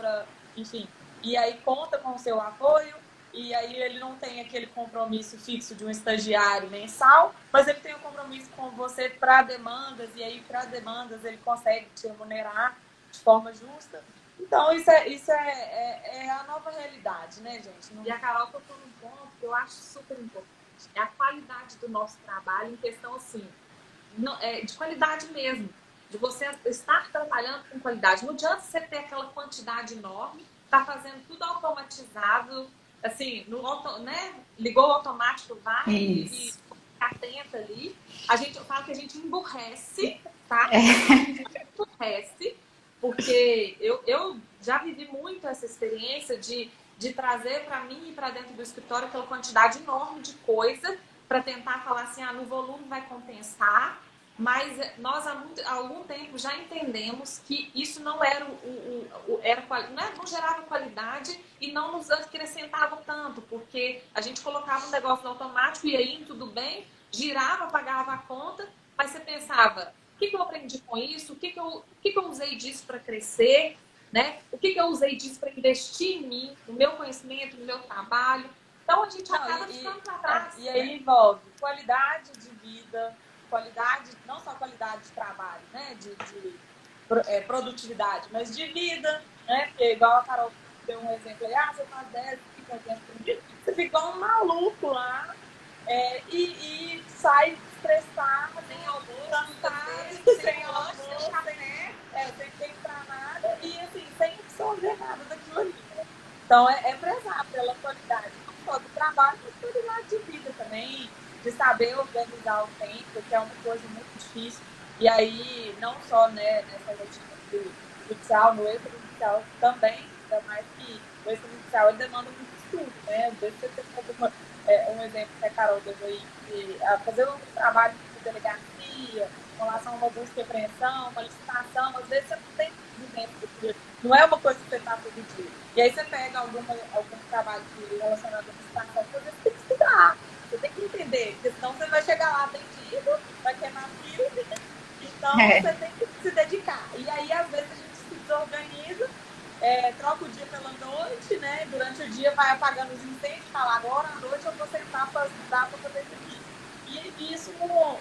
enfim. E aí conta com o seu apoio, e aí ele não tem aquele compromisso fixo de um estagiário mensal, mas ele tem um compromisso com você para demandas, e aí para demandas ele consegue te remunerar de forma justa. Então, isso é a nova realidade, né, gente?
E a Carol tocou num ponto que eu acho super importante. É a qualidade do nosso trabalho em questão, assim, de qualidade mesmo. De você estar trabalhando com qualidade. Não adianta você ter aquela quantidade enorme, tá fazendo tudo automatizado, assim, né? Ligou o automático, vai e fica atenta ali. Eu falo que a gente emburrece, tá? A gente emburrece, porque eu já vivi muito essa experiência de trazer para mim e para dentro do escritório aquela quantidade enorme de coisa para tentar falar assim, no volume vai compensar, mas nós há algum tempo já entendemos que isso não era não gerava qualidade e não nos acrescentava tanto, porque a gente colocava um negócio no automático e aí tudo bem, girava, pagava a conta, mas você pensava, o que eu aprendi com isso? O que eu usei disso para crescer? Né? O que eu usei disso para investir em mim, no meu conhecimento, no meu trabalho? Então a gente acaba ficando para trás.
E aí envolve qualidade de vida, não só qualidade de trabalho, né? de produtividade, mas de vida, né? Porque igual a Carol deu um exemplo aí, você faz 10, 50 tempo por dia, você fica um maluco lá e sai estressado,
sem almoço,
cansado, sem almoço, sem tempo pra nada e assim, sem absorver nada daquilo ali. Então é prezar pela qualidade, não só do trabalho, mas qualidade de vida também, de saber organizar o tempo, que é uma coisa muito difícil. E aí, não só nessa rotina do judicial, no extrajudicial também, ainda mais que o extrajudicial ele demanda muito estudo, né? Às vezes você tem um exemplo que a Carol deu aí, fazer um trabalho de delegacia, com relação a uma busca e apreensão, uma licitação, às vezes você não tem vivência, não é uma coisa que você está todo dia. E aí você pega algum trabalho relacionado à licitação, você tem que estudar, você tem que entender, porque senão você vai chegar lá atendido, vai queimar fio, então você tem que se dedicar. E aí, às vezes, a gente se desorganiza, troca o dia pela noite, né? Durante o dia vai apagando os incêndios, fala, agora à noite eu vou sentar para estudar para fazer isso aqui. E isso não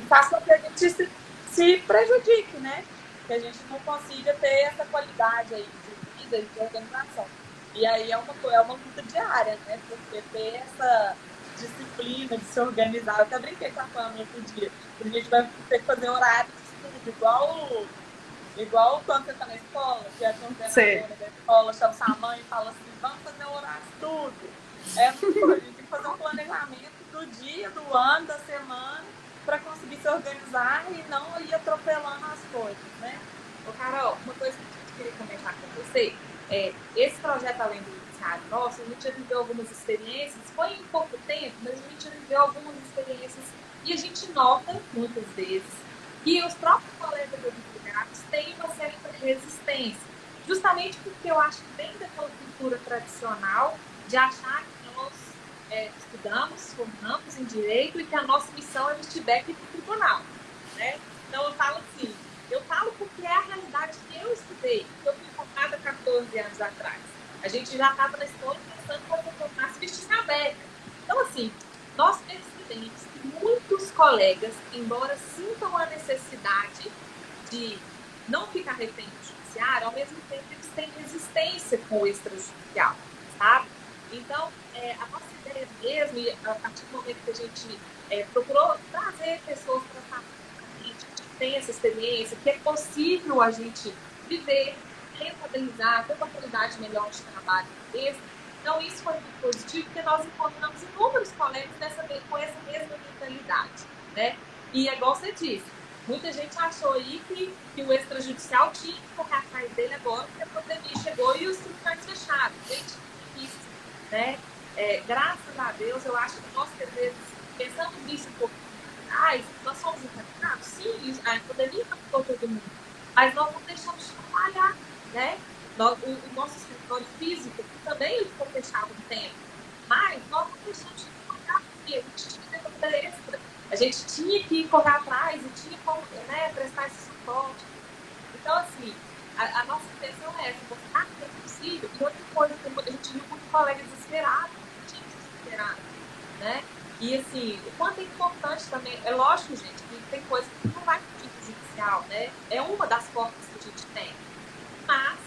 faz com que a gente se prejudique, né? Que a gente não consiga ter essa qualidade aí de vida e de organização. E aí é uma luta diária, né? Porque ter essa disciplina de se organizar. Eu até brinquei com a Fama outro dia. A gente vai ter que fazer horário de estudo, igual quando você está na escola, que a coordenadora da escola chama sua mãe e fala assim, vamos fazer um horário de estudo. A gente tem que fazer um planejamento do dia, do ano, da semana, para conseguir se organizar e não ir atropelando as coisas, né?
Ô, Carol, uma coisa que eu queria comentar com você, esse projeto Além do Judiciário nosso, a gente já viveu algumas experiências, foi em pouco tempo, mas a gente já viveu algumas experiências e a gente nota, muitas vezes, que os próprios colegas advogados têm uma certa resistência, justamente porque eu acho que vem daquela cultura tradicional de achar que nós estudamos, formamos em direito e que a nossa missão é vestir aqui para o tribunal, né? Então eu falo assim, porque é a realidade que eu estudei, que eu fui formada 14 anos atrás. A gente já estava na escola pensando como eu formasse vestir a beca. Então, assim, nós percebemos que muitos colegas, embora sintam a necessidade de não ficar refém do judiciário, ao mesmo tempo eles têm resistência com o extrajudicial, sabe? Então, a nossa ideia mesmo, e a partir do momento que a gente procurou trazer pessoas para falar com a gente, que tem essa experiência, que é possível a gente viver, rentabilizar, ter uma qualidade melhor de trabalho desse. Então, isso foi muito positivo, porque nós encontramos inúmeros colegas com essa mesma mentalidade, né? E é igual você disse, muita gente achou aí que o extrajudicial tinha que correr atrás dele agora, porque a pandemia chegou e os tribunais fecharam. Gente, isso, né? Graças a Deus, eu acho que nós, às vezes, pensamos nisso um pouco. Nós somos impactados? Sim, a pandemia impactou todo mundo. Mas nós não deixamos de trabalhar, né? O nosso escritório físico também ficou fechado um tempo. Mas nós não deixamos de trabalhar, porque a gente tinha demanda extra. A gente tinha que correr atrás e tinha como, né, prestar esse suporte. Então, assim, a nossa intenção é essa, mostrar que é possível. E outra coisa, a gente viu muito colega desesperado, times desesperados, né? E, assim, o quanto é importante também, é lógico, gente, que tem coisa que não vai para o judicial, né? É uma das portas que a gente tem. Mas,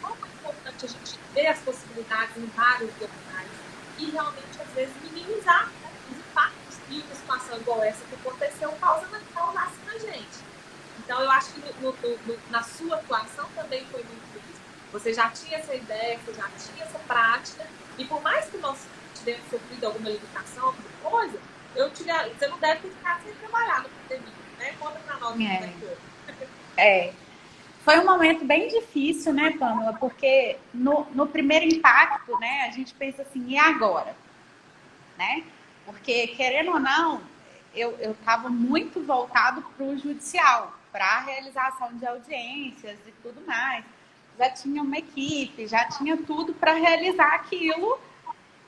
como é importante a gente ver as possibilidades em vários locais e realmente, às vezes, minimizar, né, os impactos que uma situação igual essa que aconteceu causasse na gente. Então, eu acho que na sua atuação também foi muito isso. Você já tinha essa ideia, você já tinha essa prática, e por mais que nós tivemos sofrido alguma limitação, alguma coisa, você não deve ter ficado sem trabalhar no pandemia, né? Conta pra nós como é que foi.
Foi um momento bem difícil, né, Pamela? Porque no primeiro impacto, né, a gente pensa assim, e agora? Né? Porque, querendo ou não, eu estava muito voltado para o judicial, para a realização de audiências e tudo mais. Já tinha uma equipe, já tinha tudo para realizar aquilo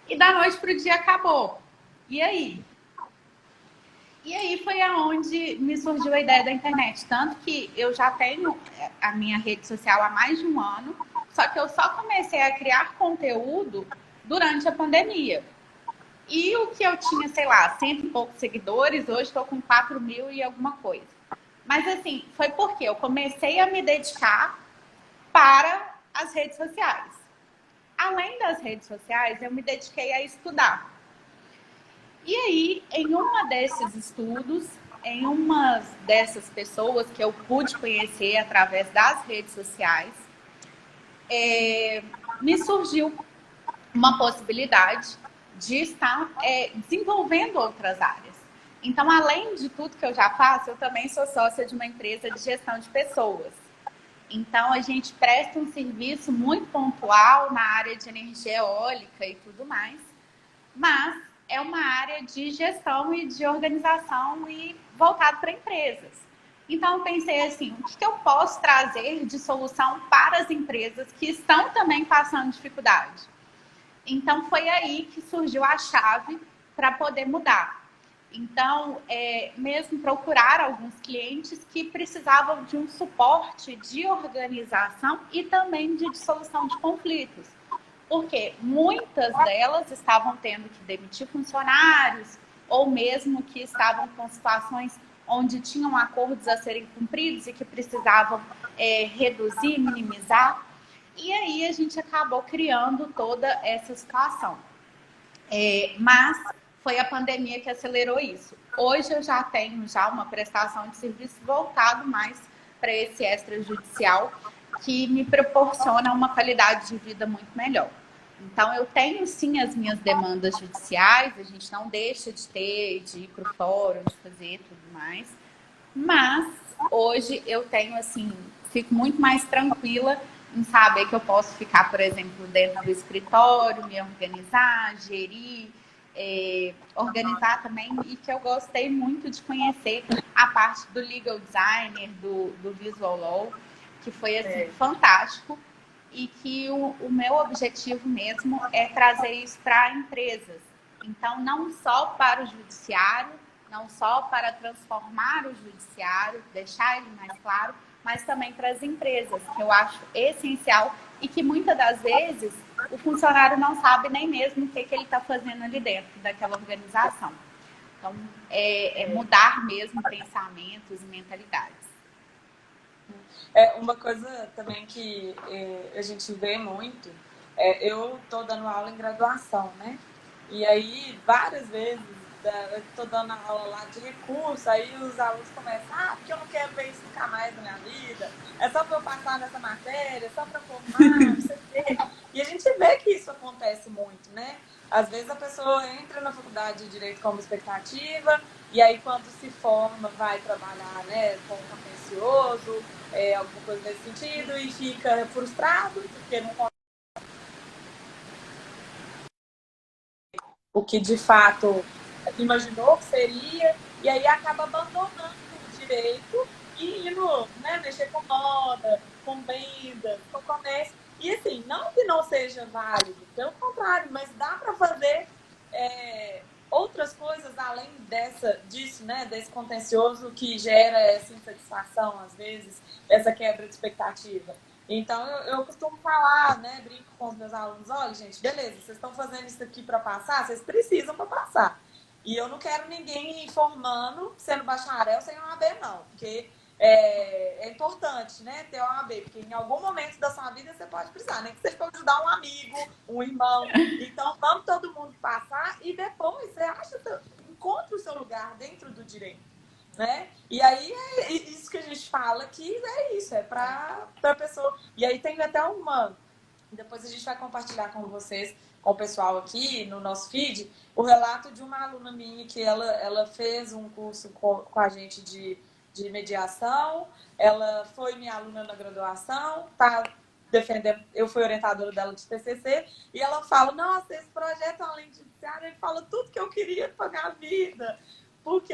e da noite para o dia acabou. E aí? E aí foi aonde me surgiu a ideia da internet. Tanto que eu já tenho a minha rede social há mais de um ano, só que eu só comecei a criar conteúdo durante a pandemia. E o que eu tinha, sei lá, 100 e poucos seguidores, hoje estou com 4.000 e alguma coisa. Mas assim, foi porque eu comecei a me dedicar para as redes sociais. Além das redes sociais, eu me dediquei a estudar. E aí, em uma desses estudos, em uma dessas pessoas que eu pude conhecer através das redes sociais, me surgiu uma possibilidade de estar desenvolvendo outras áreas. Então, além de tudo que eu já faço, eu também sou sócia de uma empresa de gestão de pessoas. Então, a gente presta um serviço muito pontual na área de energia eólica e tudo mais, mas é uma área de gestão e de organização e voltado para empresas. Então, eu pensei assim, o que eu posso trazer de solução para as empresas que estão também passando dificuldade? Então, foi aí que surgiu a chave para poder mudar. Então, mesmo procurar alguns clientes que precisavam de um suporte de organização e também de dissolução de conflitos. Porque muitas delas estavam tendo que demitir funcionários ou mesmo que estavam com situações onde tinham acordos a serem cumpridos e que precisavam reduzir, minimizar. E aí a gente acabou criando toda essa situação. Mas foi a pandemia que acelerou isso. Hoje eu já tenho uma prestação de serviço voltado mais para esse extrajudicial, que me proporciona uma qualidade de vida muito melhor. Então, eu tenho sim as minhas demandas judiciais, a gente não deixa de ter, de ir para o fórum, de fazer tudo mais. Mas hoje eu tenho assim, fico muito mais tranquila em saber que eu posso ficar, por exemplo, dentro do escritório, me organizar, gerir, organizar também, e que eu gostei muito de conhecer a parte do legal designer, do visual law, que foi assim, fantástico, e que o meu objetivo mesmo é trazer isso para empresas. Então, não só para o judiciário, não só para transformar o judiciário, deixar ele mais claro, mas também para as empresas, que eu acho essencial e que muitas das vezes o funcionário não sabe nem mesmo o que ele está fazendo ali dentro daquela organização. Então, mudar mesmo pensamentos e mentalidades.
Uma coisa também que a gente vê muito, eu estou dando aula em graduação, né? E aí, várias vezes, estou dando aula lá de recurso, aí os alunos começam, porque eu não quero ver isso nunca mais na minha vida, é só para eu passar nessa matéria, é só para formar, não sei o quê. E a gente vê que isso acontece muito, né? Às vezes a pessoa entra na faculdade de Direito como expectativa, e aí quando se forma vai trabalhar, né, com um contencioso, alguma coisa nesse sentido, e fica frustrado, porque não consegue o que de fato imaginou que seria, e aí acaba abandonando o direito e indo, né, mexer com moda, com venda, com comércio. E assim, não que não seja válido, pelo contrário, mas dá para fazer outras coisas além disso, né? Desse contencioso que gera essa insatisfação, às vezes, essa quebra de expectativa. Então, eu costumo falar, né? Brinco com os meus alunos, olha, gente, beleza, vocês estão fazendo isso aqui para passar, vocês precisam para passar. E eu não quero ninguém formando, sendo bacharel, sem OAB, não. Porque é importante, né, ter OAB, porque em algum momento da sua vida você pode precisar, nem que seja para ajudar um amigo, um irmão. Então, vamos todo mundo passar e depois você encontra o seu lugar dentro do direito, né? E aí é isso que a gente fala que é isso, é para a pessoa. E aí tem até depois a gente vai compartilhar com vocês, com o pessoal aqui no nosso feed, o relato de uma aluna minha que ela fez um curso com a gente de mediação, ela foi minha aluna na graduação, tá defendendo, eu fui orientadora dela de TCC, e ela fala, nossa, esse projeto além de judiciário, ele fala tudo que eu queria para minha vida, porque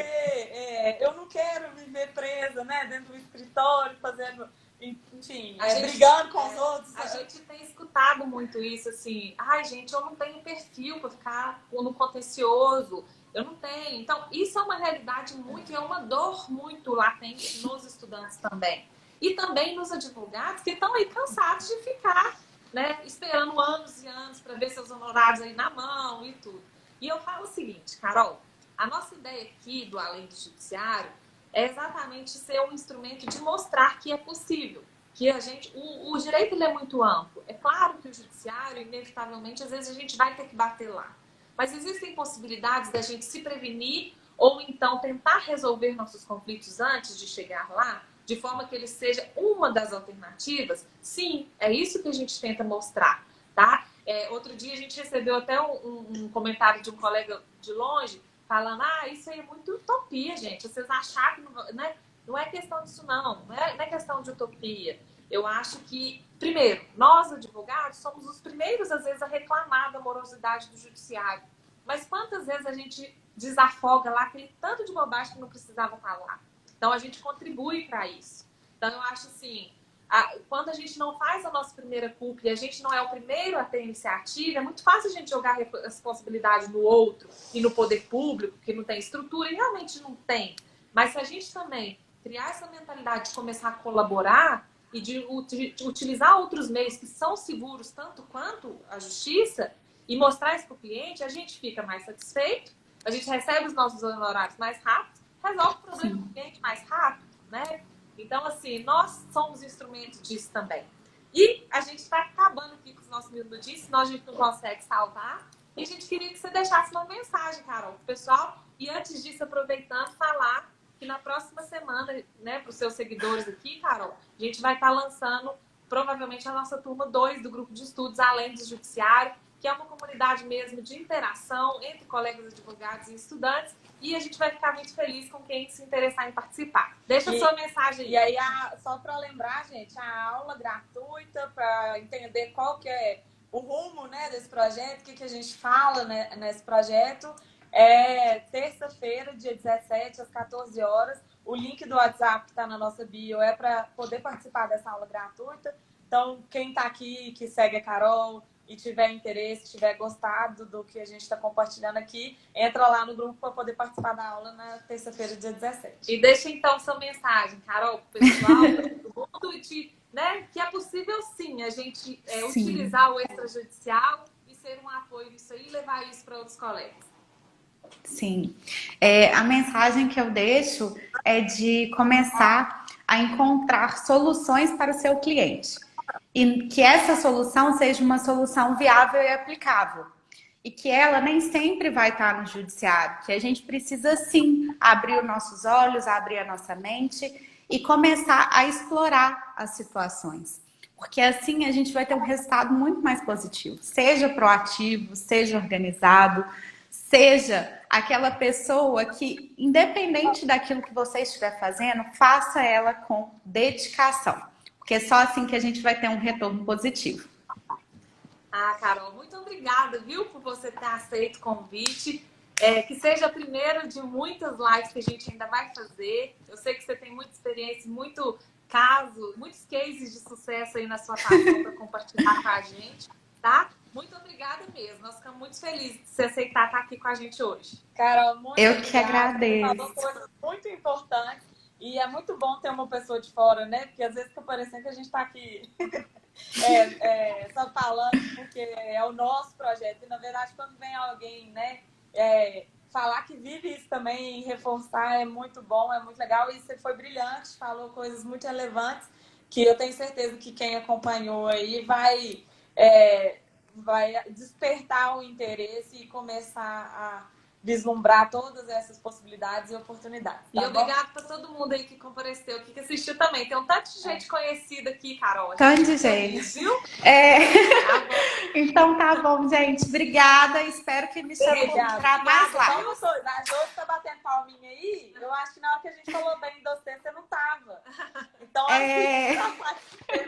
eu não quero viver presa, né, dentro do escritório, fazendo, enfim, brigando com os outros.
A gente tem escutado muito isso, assim, ai, gente, eu não tenho perfil para ficar no contencioso, eu não tenho. Então, isso é uma realidade muito, é uma dor muito latente nos estudantes também. E também nos advogados que estão aí cansados de ficar, né, esperando anos e anos para ver seus honorários aí na mão e tudo. E eu falo o seguinte, Carol, a nossa ideia aqui do Além do Judiciário é exatamente ser um instrumento de mostrar que é possível, que a gente, o direito ele é muito amplo. É claro que o judiciário, inevitavelmente, às vezes a gente vai ter que bater lá. Mas existem possibilidades da gente se prevenir ou então tentar resolver nossos conflitos antes de chegar lá, de forma que ele seja uma das alternativas? Sim, é isso que a gente tenta mostrar, tá? Outro dia a gente recebeu até um comentário de um colega de longe, falando, isso aí é muito utopia, gente. Vocês acharam que não, né? Não é questão disso, não é questão de utopia. Eu acho que, primeiro, nós, advogados, somos os primeiros, às vezes, a reclamar da morosidade do judiciário. Mas quantas vezes a gente desafoga lá aquele tanto de bobagem que não precisava estar lá? Então, a gente contribui para isso. Então, eu acho assim, quando a gente não faz a nossa primeira culpa e a gente não é o primeiro a ter iniciativa, é muito fácil a gente jogar a responsabilidade no outro e no poder público, que não tem estrutura, e realmente não tem. Mas se a gente também criar essa mentalidade de começar a colaborar e de utilizar outros meios que são seguros tanto quanto a justiça e mostrar isso para o cliente, a gente fica mais satisfeito, a gente recebe os nossos honorários mais rápido, resolve o problema do cliente mais rápido, né? Então, assim, nós somos instrumentos disso também. E a gente está acabando aqui com os nossos minutinhos, senão a gente não consegue salvar. E a gente queria que você deixasse uma mensagem, Carol, pro pessoal. E antes disso, aproveitando, falar que na próxima semana, né, para os seus seguidores aqui, Carol, a gente vai estar lançando provavelmente a nossa turma 2 do grupo de estudos Além do Judiciário, que é uma comunidade mesmo de interação entre colegas advogados e estudantes, e a gente vai ficar muito feliz com quem se interessar em participar. Deixa a sua mensagem aí.
E aí, só para lembrar, gente, a aula gratuita para entender qual que é o rumo, né, desse projeto, o que a gente fala, né, nesse projeto, é terça-feira, dia 17, às 14 horas. O link do WhatsApp que está na nossa bio é para poder participar dessa aula gratuita. Então, quem está aqui, que segue a Carol e tiver interesse, tiver gostado do que a gente está compartilhando aqui, entra lá no grupo para poder participar da aula na terça-feira, dia 17.
E deixa então sua mensagem, Carol, para o pessoal, para todo mundo, né, que é possível sim a gente utilizar o extrajudicial e ser um apoio nisso aí e levar isso para outros colegas.
Sim. A mensagem que eu deixo é de começar a encontrar soluções para o seu cliente. E que essa solução seja uma solução viável e aplicável. E que ela nem sempre vai estar no judiciário. Que a gente precisa, sim, abrir os nossos olhos, abrir a nossa mente e começar a explorar as situações. Porque assim a gente vai ter um resultado muito mais positivo. Seja proativo, seja organizado, seja aquela pessoa que, independente daquilo que você estiver fazendo, faça ela com dedicação. Porque é só assim que a gente vai ter um retorno positivo.
Carol, muito obrigada, viu, por você ter aceito o convite. Que seja a primeira de muitas lives que a gente ainda vai fazer. Eu sei que você tem muita experiência, muitos cases de sucesso aí na sua atuação para compartilhar com a gente, tá? Muito obrigada mesmo. Nós ficamos muito felizes de você aceitar estar aqui com a gente hoje.
Carol, muito
Eu
obrigada.
que agradeço.
Falou coisas muito importantes e é muito bom ter uma pessoa de fora, né? Porque às vezes fica parecendo que a gente está aqui só falando porque é o nosso projeto. E na verdade, quando vem alguém, né, falar que vive isso também e reforçar é muito bom, é muito legal. E você foi brilhante, falou coisas muito relevantes que eu tenho certeza que quem acompanhou aí vai despertar o interesse e começar a vislumbrar todas essas possibilidades e oportunidades. Tá
e obrigado para todo mundo aí que compareceu, que assistiu também. Tem um tanto de gente conhecida aqui, Carol.
Tanto de gente.
Viu?
Então tá bom, gente. Obrigada. Espero que me chame para mais lá.
A Jô tá batendo palminha aí. Eu acho que na hora que a gente falou bem de você não tava. Então,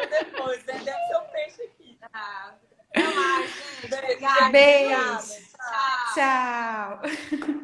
depois, vendendo seu peixe aqui.
Até mais, gente.
Beijo.
Tchau.
Tchau.